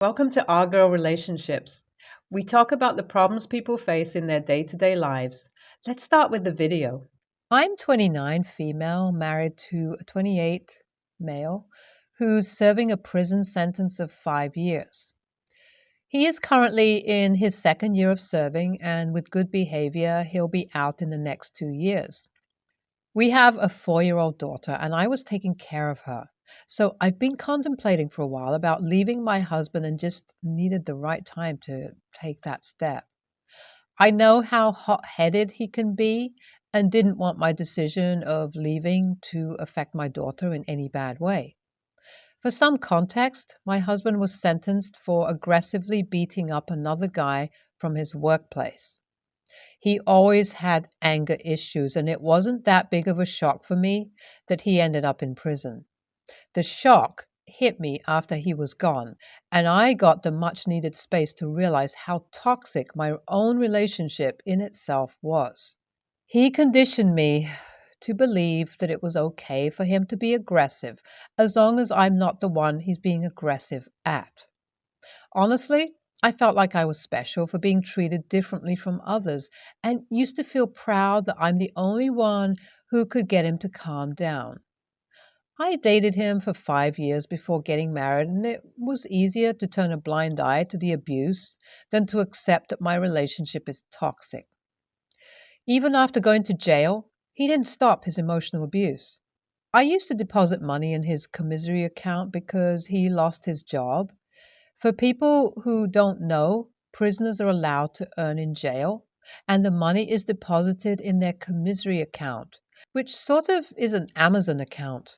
Welcome to Our Girl Relationships. We talk about the problems people face in their day to day lives. Let's start with the video. I'm 29, female, married to a 28 male who's serving a prison sentence of 5 years. He is currently in his second year of serving, and with good behavior, he'll be out in the next 2 years. We have a 4-year-old daughter, and I was taking care of her. So I've been contemplating for a while about leaving my husband and just needed the right time to take that step. I know how hot headed he can be and didn't want my decision of leaving to affect my daughter in any bad way. For some context, my husband was sentenced for aggressively beating up another guy from his workplace. He always had anger issues, and it wasn't that big of a shock for me that he ended up in prison. The shock hit me after he was gone, and I got the much needed space to realize how toxic my own relationship in itself was. He conditioned me to believe that it was okay for him to be aggressive as long as I'm not the one he's being aggressive at. Honestly, I felt like I was special for being treated differently from others and used to feel proud that I'm the only one who could get him to calm down. I dated him for 5 years before getting married, and it was easier to turn a blind eye to the abuse than to accept that my relationship is toxic. Even after going to jail, he didn't stop his emotional abuse. I used to deposit money in his commissary account because he lost his job. For people who don't know, prisoners are allowed to earn in jail, and the money is deposited in their commissary account, which sort of is an Amazon account.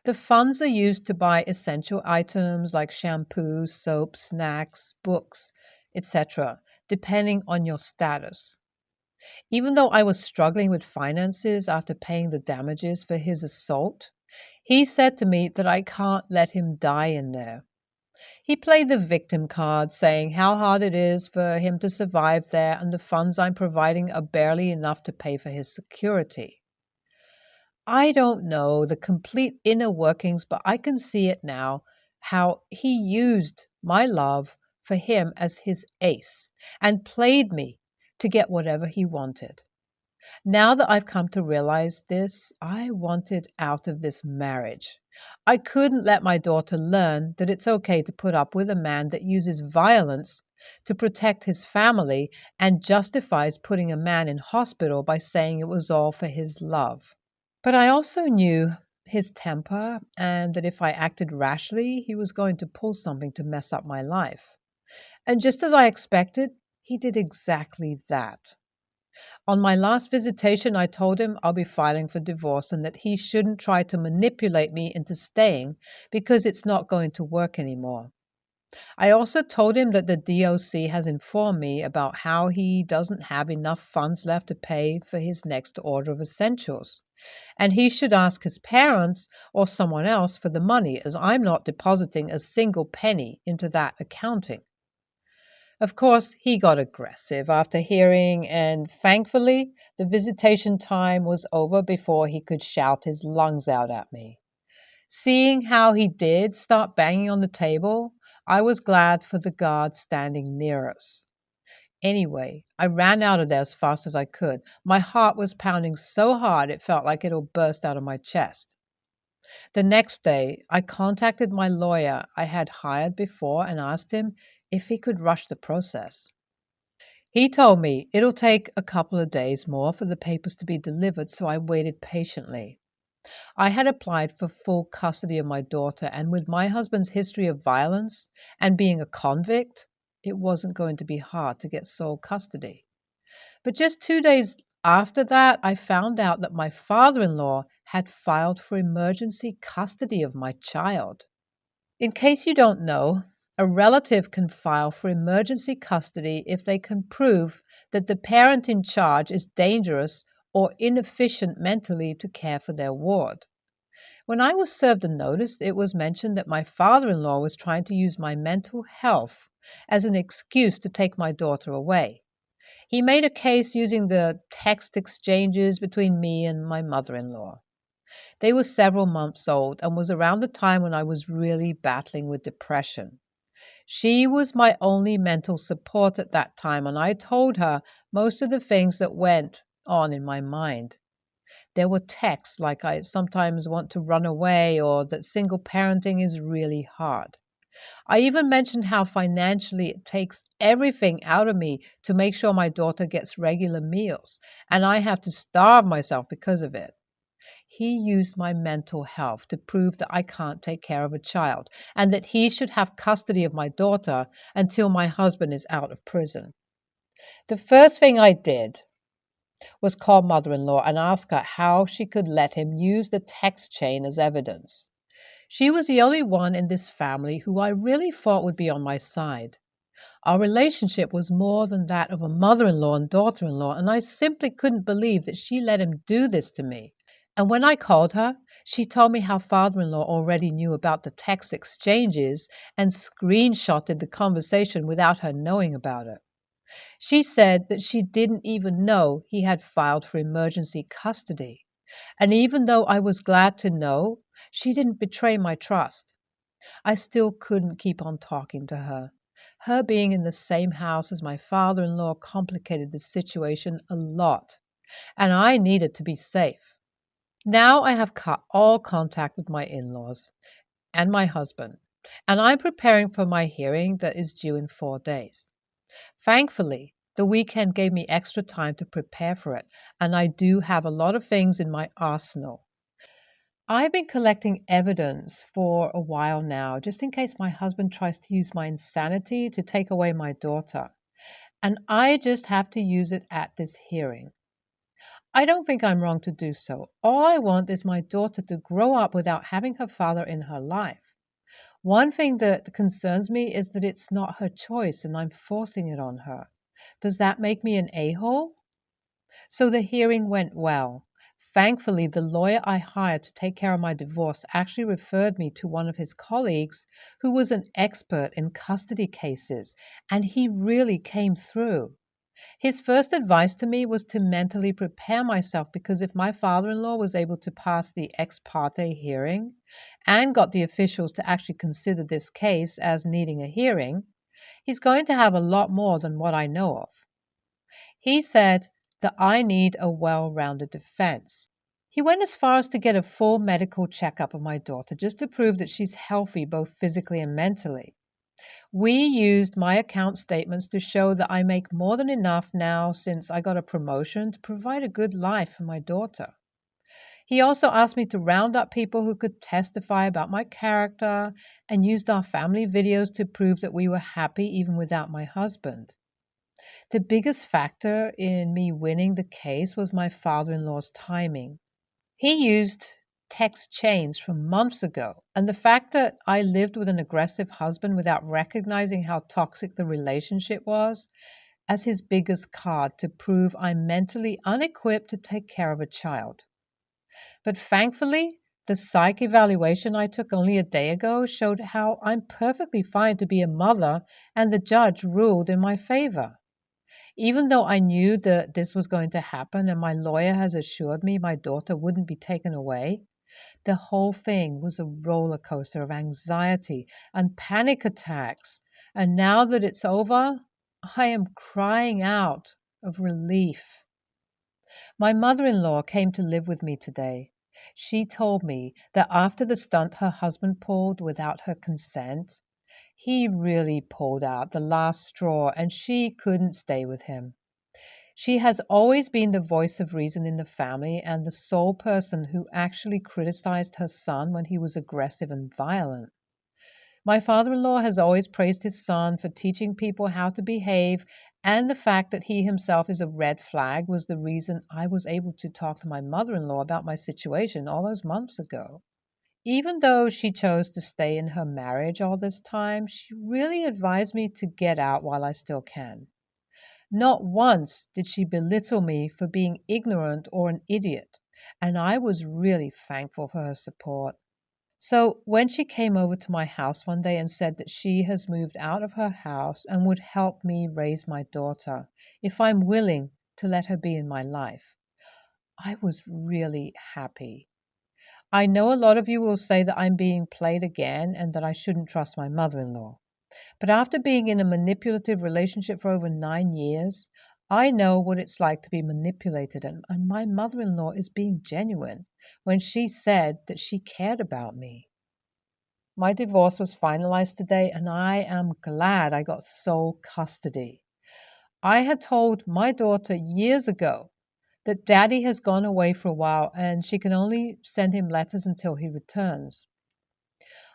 The funds are used to buy essential items like shampoo, soap, snacks, books, etc., depending on your status. Even though I was struggling with finances after paying the damages for his assault, he said to me that I can't let him die in there. He played the victim card, saying how hard it is for him to survive there and the funds I'm providing are barely enough to pay for his security. I don't know the complete inner workings, but I can see it now how he used my love for him as his ace and played me to get whatever he wanted. Now that I've come to realize this, I wanted out of this marriage. I couldn't let my daughter learn that it's okay to put up with a man that uses violence to protect his family and justifies putting a man in hospital by saying it was all for his love. But I also knew his temper and that if I acted rashly, he was going to pull something to mess up my life. And just as I expected, he did exactly that. On my last visitation, I told him I'll be filing for divorce and that he shouldn't try to manipulate me into staying because it's not going to work anymore. I also told him that the DOC has informed me about how he doesn't have enough funds left to pay for his next order of essentials, and he should ask his parents or someone else for the money, as I'm not depositing a single penny into that accounting. Of course, he got aggressive after hearing, and thankfully, the visitation time was over before he could shout his lungs out at me. Seeing how he did start banging on the table, I was glad for the guard standing near us. Anyway, I ran out of there as fast as I could. My heart was pounding so hard it felt like it'll burst out of my chest. The next day, I contacted my lawyer I had hired before and asked him if he could rush the process. He told me it'll take a couple of days more for the papers to be delivered, so I waited patiently. I had applied for full custody of my daughter, and with my husband's history of violence and being a convict, it wasn't going to be hard to get sole custody. But just 2 days after that, I found out that my father in law had filed for emergency custody of my child. In case you don't know, a relative can file for emergency custody if they can prove that the parent in charge is dangerous or inefficient mentally to care for their ward. When I was served a notice, it was mentioned that my father in law was trying to use my mental health as an excuse to take my daughter away. He made a case using the text exchanges between me and my mother in law. They were several months old and was around the time when I was really battling with depression. She was my only mental support at that time, and I told her most of the things that went on in my mind. There were texts like I sometimes want to run away or that single parenting is really hard. I even mentioned how financially it takes everything out of me to make sure my daughter gets regular meals, and I have to starve myself because of it. He used my mental health to prove that I can't take care of a child and that he should have custody of my daughter until my husband is out of prison. The first thing I did was call mother in law and ask her how she could let him use the text chain as evidence. She was the only one in this family who I really thought would be on my side. Our relationship was more than that of a mother in law and daughter in law, and I simply couldn't believe that she let him do this to me. And when I called her, she told me how father in law already knew about the text exchanges and screenshotted the conversation without her knowing about it. She said that she didn't even know he had filed for emergency custody. And even though I was glad to know, she didn't betray my trust. I still couldn't keep on talking to her. Her being in the same house as my father in law complicated the situation a lot, and I needed to be safe. Now I have cut all contact with my in laws and my husband, and I'm preparing for my hearing that is due in 4 days. Thankfully, the weekend gave me extra time to prepare for it, and I do have a lot of things in my arsenal. I've been collecting evidence for a while now, just in case my husband tries to use my insanity to take away my daughter, and I just have to use it at this hearing. I don't think I'm wrong to do so. All I want is my daughter to grow up without having her father in her life. One thing that concerns me is that it's not her choice and I'm forcing it on her. Does that make me an a-hole? So the hearing went well. Thankfully, the lawyer I hired to take care of my divorce actually referred me to one of his colleagues who was an expert in custody cases, and he really came through. His first advice to me was to mentally prepare myself because if my father in law was able to pass the ex parte hearing and got the officials to actually consider this case as needing a hearing, he's going to have a lot more than what I know of. He said that I need a well rounded defense. He went as far as to get a full medical checkup of my daughter just to prove that she's healthy both physically and mentally. We used my account statements to show that I make more than enough now since I got a promotion to provide a good life for my daughter. He also asked me to round up people who could testify about my character and used our family videos to prove that we were happy even without my husband. The biggest factor in me winning the case was my father in law's timing. He used text chains from months ago, and the fact that I lived with an aggressive husband without recognizing how toxic the relationship was as his biggest card to prove I'm mentally unequipped to take care of a child. But thankfully, the psych evaluation I took only a day ago showed how I'm perfectly fine to be a mother, and the judge ruled in my favor. Even though I knew that this was going to happen and my lawyer has assured me my daughter wouldn't be taken away, the whole thing was a roller coaster of anxiety and panic attacks. And now that it's over, I am crying out of relief. My mother in law came to live with me today. She told me that after the stunt her husband pulled without her consent, he really pulled out the last straw and she couldn't stay with him. She has always been the voice of reason in the family and the sole person who actually criticized her son when he was aggressive and violent. My father in law has always praised his son for teaching people how to behave, and the fact that he himself is a red flag was the reason I was able to talk to my mother in law about my situation all those months ago. Even though she chose to stay in her marriage all this time, she really advised me to get out while I still can. Not once did she belittle me for being ignorant or an idiot, and I was really thankful for her support. So, when she came over to my house one day and said that she has moved out of her house and would help me raise my daughter if I'm willing to let her be in my life, I was really happy. I know a lot of you will say that I'm being played again and that I shouldn't trust my mother in law. But after being in a manipulative relationship for over 9 years, I know what it's like to be manipulated, and my mother in law is being genuine when she said that she cared about me. My divorce was finalized today, and I am glad I got sole custody. I had told my daughter years ago that daddy has gone away for a while and she can only send him letters until he returns.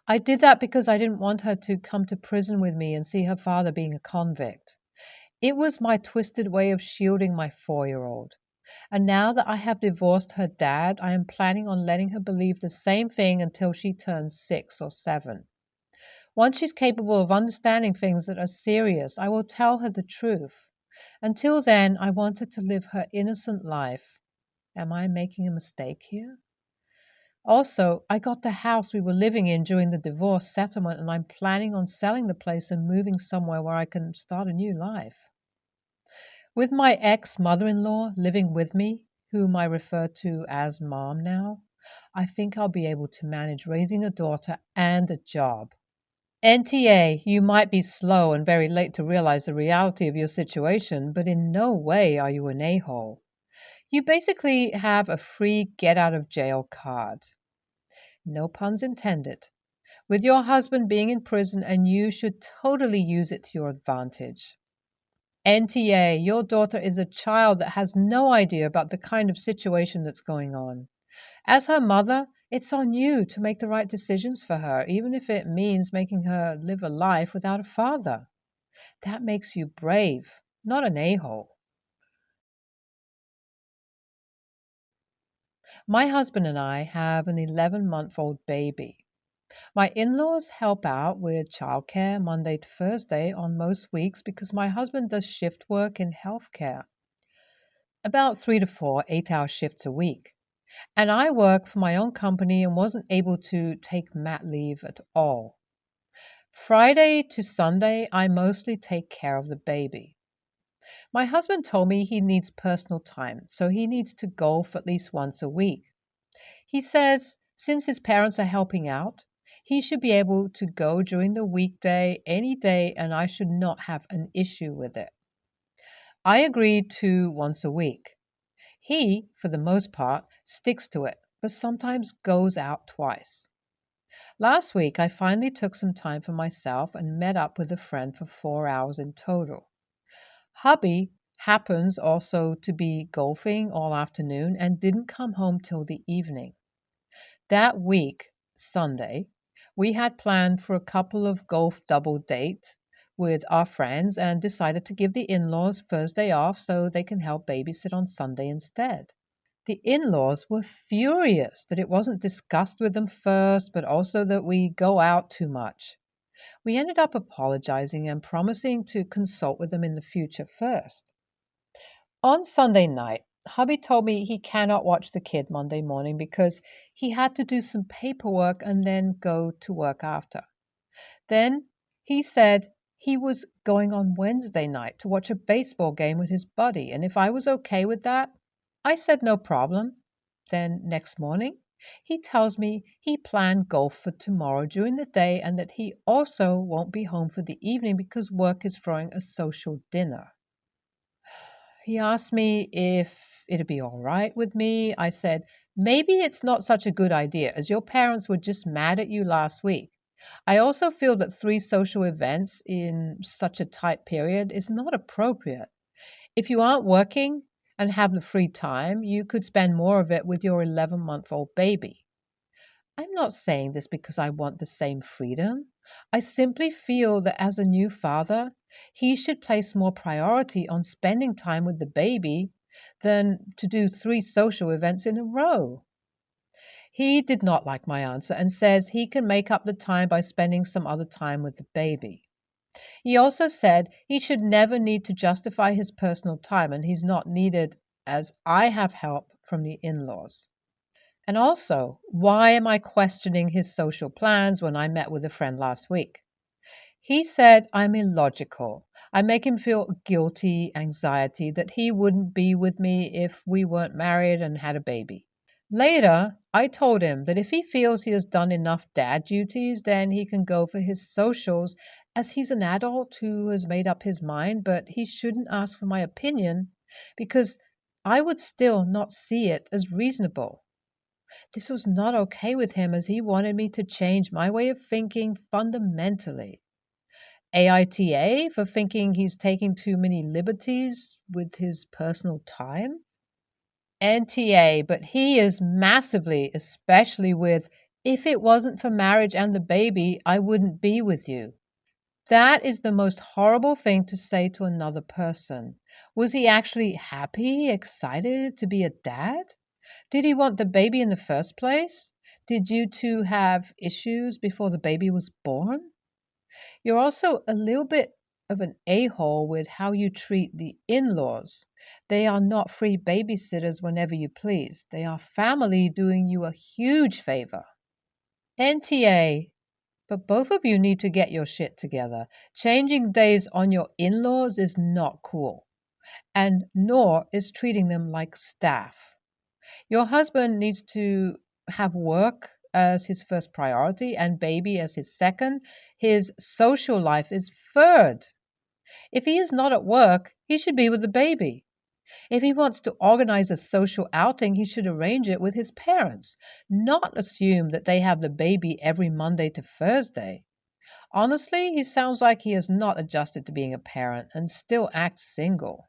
I did that because I didn't want her to come to prison with me and see her father being a convict. It was my twisted way of shielding my 4-year-old. And now that I have divorced her dad, I am planning on letting her believe the same thing until she turns 6 or 7. Once she's capable of understanding things that are serious, I will tell her the truth. Until then, I want her to live her innocent life. Am I making a mistake here? Also, I got the house we were living in during the divorce settlement, and I'm planning on selling the place and moving somewhere where I can start a new life. With my ex mother in law living with me, whom I refer to as mom now, I think I'll be able to manage raising a daughter and a job. NTA, you might be slow and very late to realize the reality of your situation, but in no way are you an a-hole. You basically have a free get out of jail card. No puns intended. With your husband being in prison, and you should totally use it to your advantage. NTA, your daughter is a child that has no idea about the kind of situation that's going on. As her mother, it's on you to make the right decisions for her, even if it means making her live a life without a father. That makes you brave, not an a-hole. My husband and I have an 11-month-old baby. My in laws help out with childcare Monday to Thursday on most weeks because my husband does shift work in healthcare, about 3 to 4 8-hour shifts a week. And I work for my own company and wasn't able to take mat leave at all. Friday to Sunday, I mostly take care of the baby. My husband told me he needs personal time, so he needs to golf at least once a week. He says since his parents are helping out, he should be able to go during the weekday any day, and I should not have an issue with it. I agreed to once a week. He, for the most part, sticks to it, but sometimes goes out twice. Last week, I finally took some time for myself and met up with a friend for 4 hours in total. Hubby happens also to be golfing all afternoon and didn't come home till the evening. That week, Sunday, we had planned for a couple of golf double date with our friends and decided to give the in-laws Thursday off so they can help babysit on Sunday instead. The in-laws were furious that it wasn't discussed with them first, but also that we go out too much. We ended up apologizing and promising to consult with them in the future first. On Sunday night, hubby told me he cannot watch the kid Monday morning because he had to do some paperwork and then go to work after. Then he said he was going on Wednesday night to watch a baseball game with his buddy, and if I was okay with that, I said no problem. Then next morning, he tells me he planned golf for tomorrow during the day and that he also won't be home for the evening because work is throwing a social dinner. He asked me if it'd be all right with me. I said, maybe it's not such a good idea, as your parents were just mad at you last week. I also feel that 3 social events in such a tight period is not appropriate. If you aren't working and have the free time, you could spend more of it with your 11-month-old baby. I'm not saying this because I want the same freedom. I simply feel that as a new father, he should place more priority on spending time with the baby than to do 3 social events in a row. He did not like my answer and says he can make up the time by spending some other time with the baby. He also said he should never need to justify his personal time and he's not needed as I have help from the in-laws. And also, why am I questioning his social plans when I met with a friend last week? He said I'm illogical. I make him feel guilty, anxiety that he wouldn't be with me if we weren't married and had a baby. Later, I told him that if he feels he has done enough dad duties, then he can go for his socials as he's an adult who has made up his mind, but he shouldn't ask for my opinion because I would still not see it as reasonable. This was not okay with him as he wanted me to change my way of thinking fundamentally. AITA for thinking he's taking too many liberties with his personal time. NTA, but he is massively, especially with, if it wasn't for marriage and the baby, I wouldn't be with you. That is the most horrible thing to say to another person. Was he actually happy, excited to be a dad? Did he want the baby in the first place? Did you two have issues before the baby was born? You're also a little bit of an a-hole with how you treat the in-laws. They are not free babysitters whenever you please. They are family doing you a huge favor. NTA, but both of you need to get your shit together. Changing days on your in-laws is not cool, and nor is treating them like staff. Your husband needs to have work as his first priority and baby as his second. His social life is third. If he is not at work, he should be with the baby. If he wants to organize a social outing, he should arrange it with his parents, not assume that they have the baby every Monday to Thursday. Honestly, he sounds like he has not adjusted to being a parent and still acts single.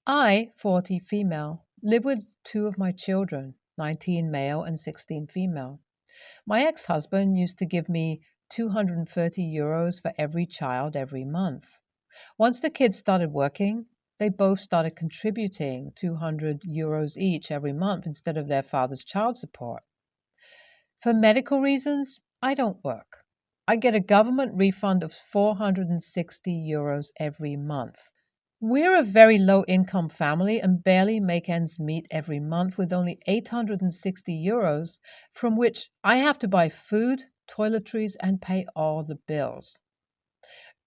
I, 40 female, live with two of my children, 19 male and 16 female. My ex-husband used to give me €230 for every child every month. Once the kids started working, they both started contributing €200 each every month instead of their father's child support. For medical reasons, I don't work. I get a government refund of €460 every month. We're a very low income family and barely make ends meet every month with only €860, from which I have to buy food, toiletries, and pay all the bills.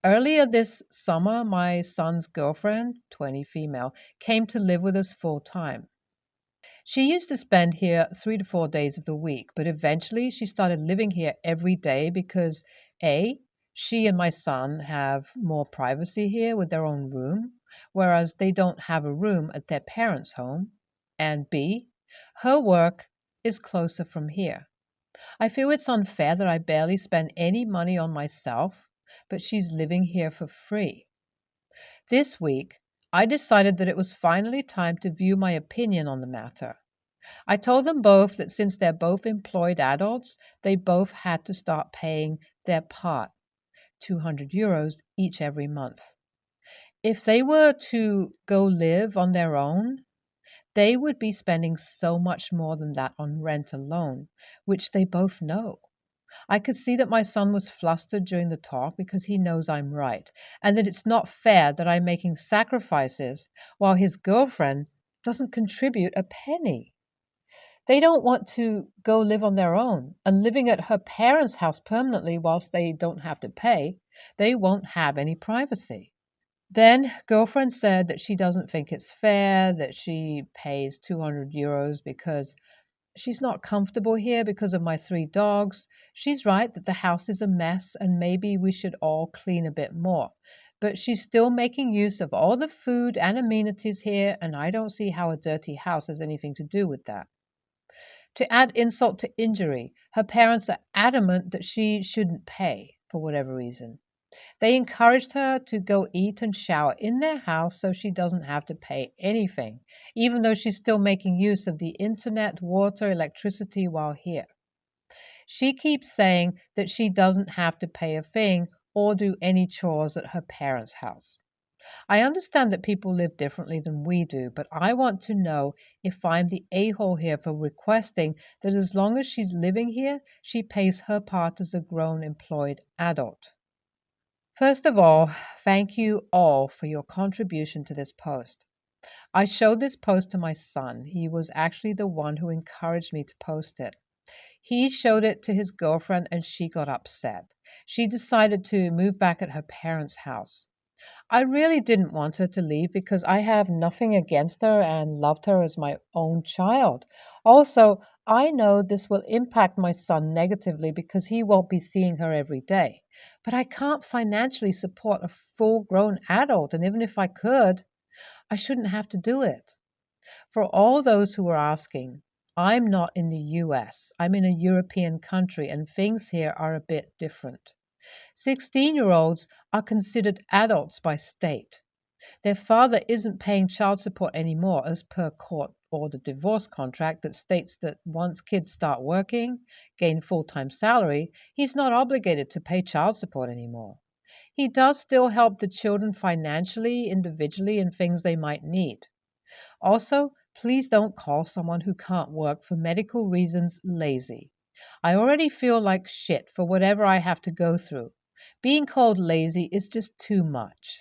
Earlier this summer, my son's girlfriend, 20 female, came to live with us full time. She used to spend here 3 to 4 days of the week, but eventually she started living here every day because A, she and my son have more privacy here with their own room, whereas they don't have a room at their parents' home, and B, her work is closer from here. I feel it's unfair that I barely spend any money on myself, but she's living here for free. This week, I decided that it was finally time to view my opinion on the matter. I told them both that since they're both employed adults, they both had to start paying their part, €200 each every month. If they were to go live on their own, they would be spending so much more than that on rent alone, which they both know. I could see that my son was flustered during the talk because he knows I'm right, and that it's not fair that I'm making sacrifices while his girlfriend doesn't contribute a penny. They don't want to go live on their own, and living at her parents' house permanently whilst they don't have to pay, they won't have any privacy. Then girlfriend said that she doesn't think it's fair that she pays €200 because she's not comfortable here because of my 3 dogs. She's right that the house is a mess and maybe we should all clean a bit more. But she's still making use of all the food and amenities here, and I don't see how a dirty house has anything to do with that. To add insult to injury, her parents are adamant that she shouldn't pay for whatever reason. They encouraged her to go eat and shower in their house so she doesn't have to pay anything, even though she's still making use of the internet, water, electricity while here. She keeps saying that she doesn't have to pay a thing or do any chores at her parents' house. I understand that people live differently than we do, but I want to know if I'm the a-hole here for requesting that as long as she's living here, she pays her part as a grown employed adult. First of all, thank you all for your contribution to this post. I showed this post to my son. He was actually the one who encouraged me to post it. He showed it to his girlfriend and she got upset. She decided to move back at her parents' house. I really didn't want her to leave because I have nothing against her and loved her as my own child. Also, I know this will impact my son negatively because he won't be seeing her every day. But I can't financially support a full grown adult, and even if I could, I shouldn't have to do it. For all those who are asking, I'm not in the US. I'm in a European country, and things here are a bit different. 16-year-olds are considered adults by state. Their father isn't paying child support anymore as per court ordered divorce contract that states that once kids start working, gain full-time salary, he's not obligated to pay child support anymore. He does still help the children financially, individually, in things they might need. Also, please don't call someone who can't work for medical reasons lazy. I already feel like shit for whatever I have to go through. Being called lazy is just too much.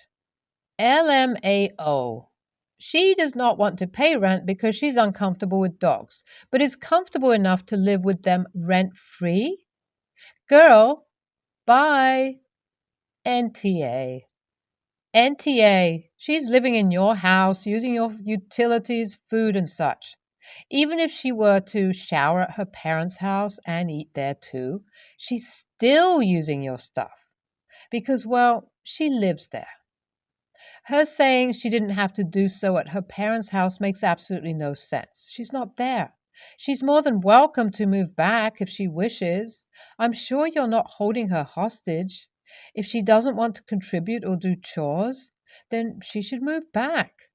LMAO. She does not want to pay rent because she's uncomfortable with dogs, but is comfortable enough to live with them rent free? Girl, bye. NTA. NTA. She's living in your house, using your utilities, food, and such. Even if she were to shower at her parents' house and eat there too, she's still using your stuff because, well, she lives there. Her saying she didn't have to do so at her parents' house makes absolutely no sense. She's not there. She's more than welcome to move back if she wishes. I'm sure you're not holding her hostage. If she doesn't want to contribute or do chores, then she should move back.